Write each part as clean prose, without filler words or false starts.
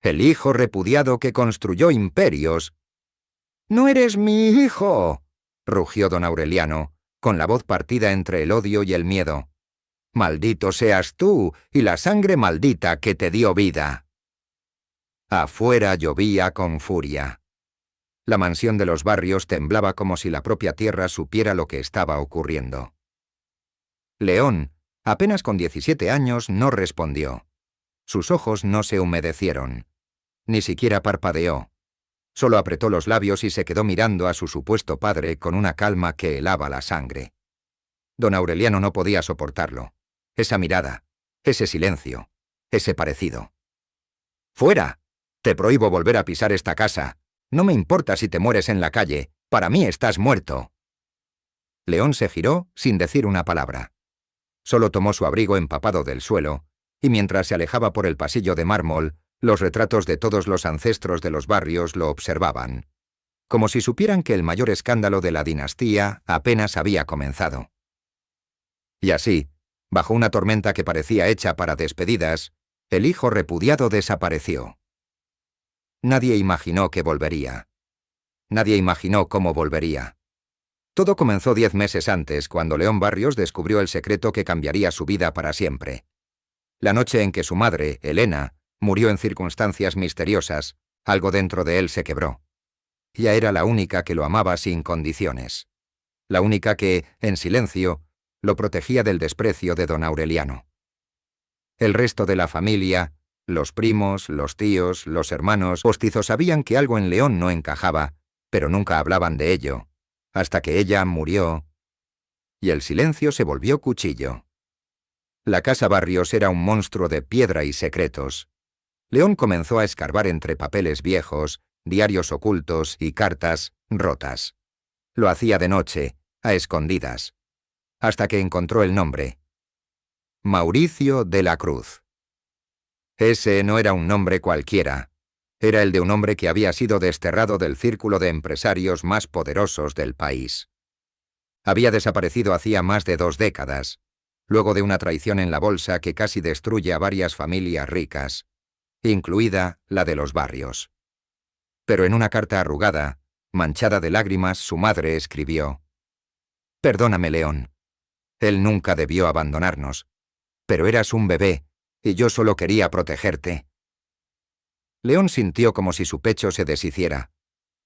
El hijo repudiado que construyó imperios. «¡No eres mi hijo!», rugió don Aureliano, con la voz partida entre el odio y el miedo. «Maldito seas tú y la sangre maldita que te dio vida». Afuera llovía con furia. La mansión de los Barrios temblaba como si la propia tierra supiera lo que estaba ocurriendo. León, apenas con 17 años, no respondió. Sus ojos no se humedecieron. Ni siquiera parpadeó. Solo apretó los labios y se quedó mirando a su supuesto padre con una calma que helaba la sangre. Don Aureliano no podía soportarlo. Esa mirada, ese silencio, ese parecido. «¡Fuera! Te prohíbo volver a pisar esta casa. No me importa si te mueres en la calle. Para mí estás muerto». León se giró sin decir una palabra. Solo tomó su abrigo empapado del suelo, y mientras se alejaba por el pasillo de mármol, los retratos de todos los ancestros de los Barrios lo observaban, como si supieran que el mayor escándalo de la dinastía apenas había comenzado. Y así, bajo una tormenta que parecía hecha para despedidas, el hijo repudiado desapareció. Nadie imaginó que volvería. Nadie imaginó cómo volvería. Todo comenzó 10 meses antes, cuando León Barrios descubrió el secreto que cambiaría su vida para siempre. La noche en que su madre, Elena, murió en circunstancias misteriosas, algo dentro de él se quebró. Ella era la única que lo amaba sin condiciones. La única que, en silencio, lo protegía del desprecio de don Aureliano. El resto de la familia, los primos, los tíos, los hermanos postizos sabían que algo en León no encajaba, pero nunca hablaban de ello, hasta que ella murió, y el silencio se volvió cuchillo. La casa Barrios era un monstruo de piedra y secretos. León comenzó a escarbar entre papeles viejos, diarios ocultos y cartas rotas. Lo hacía de noche, a escondidas, hasta que encontró el nombre: Mauricio de la Cruz. Ese no era un nombre cualquiera. Era el de un hombre que había sido desterrado del círculo de empresarios más poderosos del país. Había desaparecido hacía más de 2 décadas, luego de una traición en la bolsa que casi destruye a varias familias ricas, incluida la de los Barrios. Pero en una carta arrugada, manchada de lágrimas, su madre escribió: «Perdóname, León. Él nunca debió abandonarnos. Pero eras un bebé, y yo solo quería protegerte». León sintió como si su pecho se deshiciera.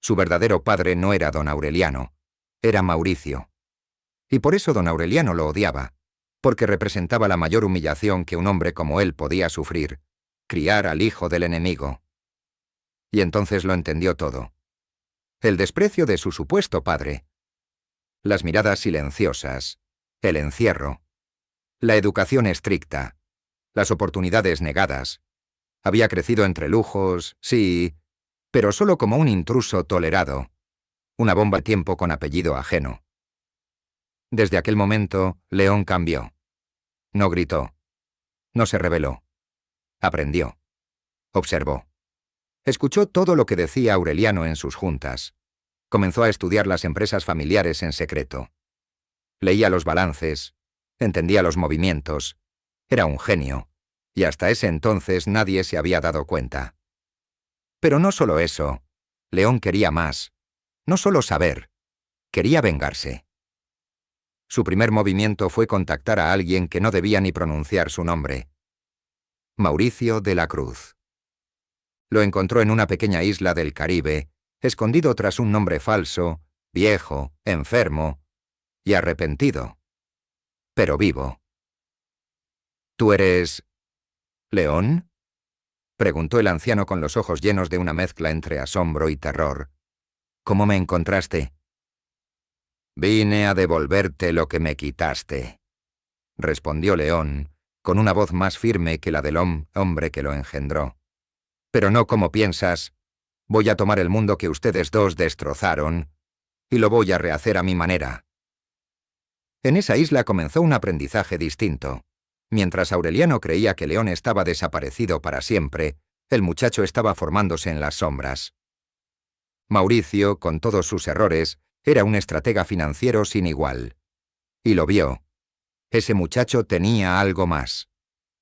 Su verdadero padre no era don Aureliano, era Mauricio. Y por eso don Aureliano lo odiaba, porque representaba la mayor humillación que un hombre como él podía sufrir: criar al hijo del enemigo. Y entonces lo entendió todo. El desprecio de su supuesto padre, las miradas silenciosas, el encierro, la educación estricta, las oportunidades negadas. Había crecido entre lujos, sí, pero solo como un intruso tolerado, una bomba de tiempo con apellido ajeno. Desde aquel momento, León cambió. No gritó. No se rebeló. Aprendió. Observó. Escuchó todo lo que decía Aureliano en sus juntas. Comenzó a estudiar las empresas familiares en secreto. Leía los balances, entendía los movimientos. Era un genio, y hasta ese entonces nadie se había dado cuenta. Pero no solo eso. León quería más. No solo saber. Quería vengarse. Su primer movimiento fue contactar a alguien que no debía ni pronunciar su nombre: Mauricio de la Cruz. Lo encontró en una pequeña isla del Caribe, escondido tras un nombre falso, viejo, enfermo y arrepentido, pero vivo. «¿Tú eres León?», preguntó el anciano con los ojos llenos de una mezcla entre asombro y terror. «¿Cómo me encontraste?». «Vine a devolverte lo que me quitaste», respondió León, con una voz más firme que la del hombre que lo engendró. «Pero no como piensas. Voy a tomar el mundo que ustedes dos destrozaron y lo voy a rehacer a mi manera». En esa isla comenzó un aprendizaje distinto. Mientras Aureliano creía que León estaba desaparecido para siempre, el muchacho estaba formándose en las sombras. Mauricio, con todos sus errores, era un estratega financiero sin igual. Y lo vio. Ese muchacho tenía algo más.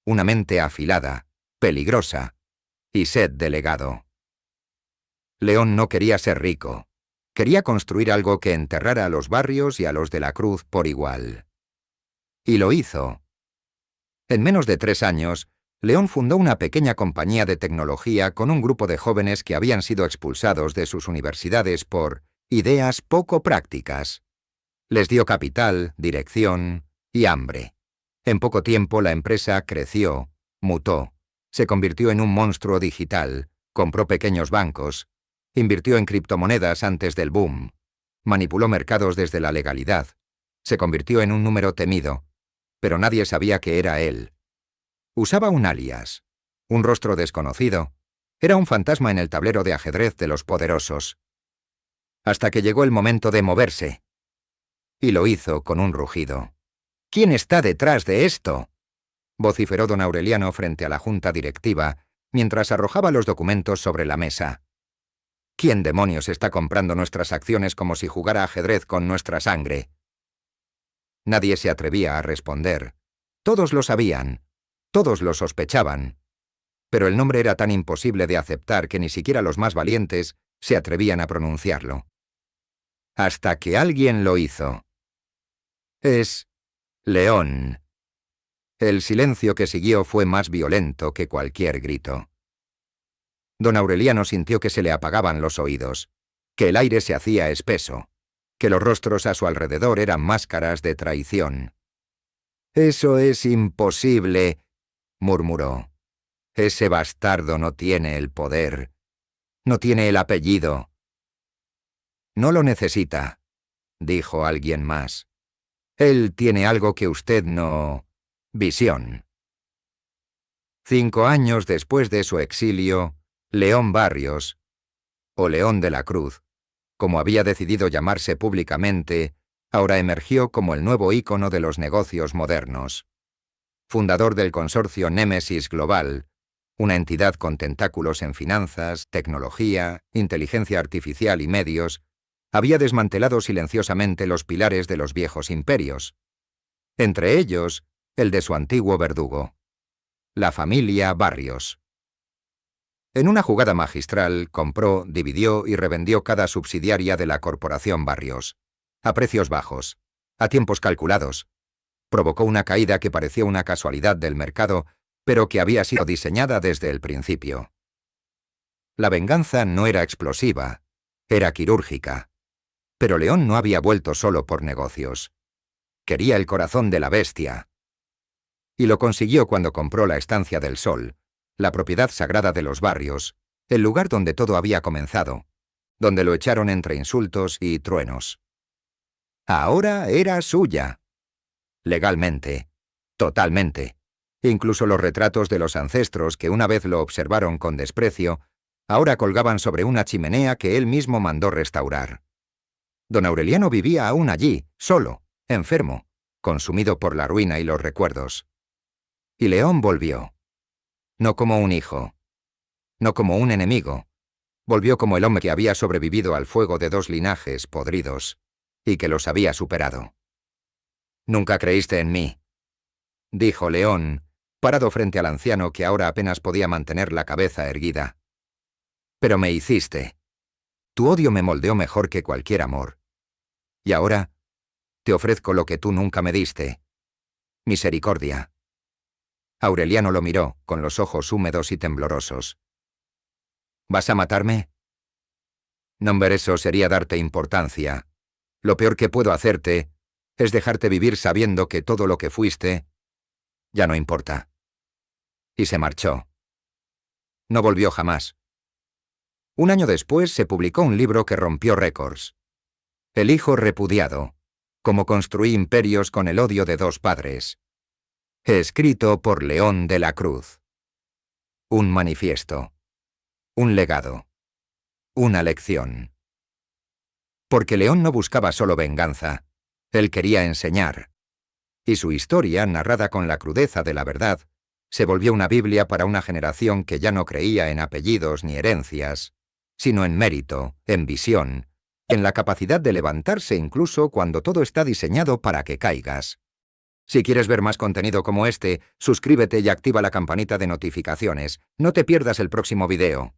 Una mente afilada, peligrosa, y sed de legado. León no quería ser rico. Quería construir algo que enterrara a los barrios y a los de la Cruz por igual. Y lo hizo. En menos de 3 años, León fundó una pequeña compañía de tecnología con un grupo de jóvenes que habían sido expulsados de sus universidades por ideas poco prácticas. Les dio capital, dirección y hambre. En poco tiempo la empresa creció, mutó, se convirtió en un monstruo digital, compró pequeños bancos, invirtió en criptomonedas antes del boom, manipuló mercados desde la legalidad, se convirtió en un número temido, pero nadie sabía que era él. Usaba un alias, un rostro desconocido, era un fantasma en el tablero de ajedrez de los poderosos. Hasta que llegó el momento de moverse. Y lo hizo con un rugido. ¿Quién está detrás de esto?, vociferó don Aureliano frente a la junta directiva, mientras arrojaba los documentos sobre la mesa. ¿Quién demonios está comprando nuestras acciones como si jugara ajedrez con nuestra sangre? Nadie se atrevía a responder. Todos lo sabían, todos lo sospechaban. Pero el nombre era tan imposible de aceptar que ni siquiera los más valientes se atrevían a pronunciarlo. Hasta que alguien lo hizo. Es León. El silencio que siguió fue más violento que cualquier grito. Don Aureliano sintió que se le apagaban los oídos, que el aire se hacía espeso, que los rostros a su alrededor eran máscaras de traición. «Eso es imposible», murmuró. «Ese bastardo no tiene el poder. No tiene el apellido». «No lo necesita», dijo alguien más. «Él tiene algo que usted no... visión». 5 años después de su exilio, León Barrios, o León de la Cruz, como había decidido llamarse públicamente, ahora emergió como el nuevo ícono de los negocios modernos. Fundador del consorcio Némesis Global, una entidad con tentáculos en finanzas, tecnología, inteligencia artificial y medios, había desmantelado silenciosamente los pilares de los viejos imperios. Entre ellos, el de su antiguo verdugo, la familia Barrios. En una jugada magistral, compró, dividió y revendió cada subsidiaria de la corporación Barrios, a precios bajos, a tiempos calculados. Provocó una caída que parecía una casualidad del mercado, pero que había sido diseñada desde el principio. La venganza no era explosiva, era quirúrgica. Pero León no había vuelto solo por negocios. Quería el corazón de la bestia. Y lo consiguió cuando compró la Estancia del Sol, la propiedad sagrada de los Barrios, el lugar donde todo había comenzado, donde lo echaron entre insultos y truenos. Ahora era suya. Legalmente. Totalmente. Incluso los retratos de los ancestros que una vez lo observaron con desprecio, ahora colgaban sobre una chimenea que él mismo mandó restaurar. Don Aureliano vivía aún allí, solo, enfermo, consumido por la ruina y los recuerdos. Y León volvió. No como un hijo, no como un enemigo. Volvió como el hombre que había sobrevivido al fuego de 2 linajes podridos y que los había superado. «Nunca creíste en mí», dijo León, parado frente al anciano que ahora apenas podía mantener la cabeza erguida. «Pero me hiciste. Tu odio me moldeó mejor que cualquier amor. Y ahora te ofrezco lo que tú nunca me diste. Misericordia». Aureliano lo miró, con los ojos húmedos y temblorosos. «¿Vas a matarme?» «No, ver, eso sería darte importancia. Lo peor que puedo hacerte es dejarte vivir sabiendo que todo lo que fuiste ya no importa». Y se marchó. No volvió jamás. Un año después se publicó un libro que rompió récords. El hijo repudiado. Cómo construí imperios con el odio de 2 padres. Escrito por León de la Cruz. Un manifiesto. Un legado. Una lección. Porque León no buscaba solo venganza. Él quería enseñar. Y su historia, narrada con la crudeza de la verdad, se volvió una Biblia para una generación que ya no creía en apellidos ni herencias, sino en mérito, en visión, en la capacidad de levantarse incluso cuando todo está diseñado para que caigas. Si quieres ver más contenido como este, suscríbete y activa la campanita de notificaciones. No te pierdas el próximo video.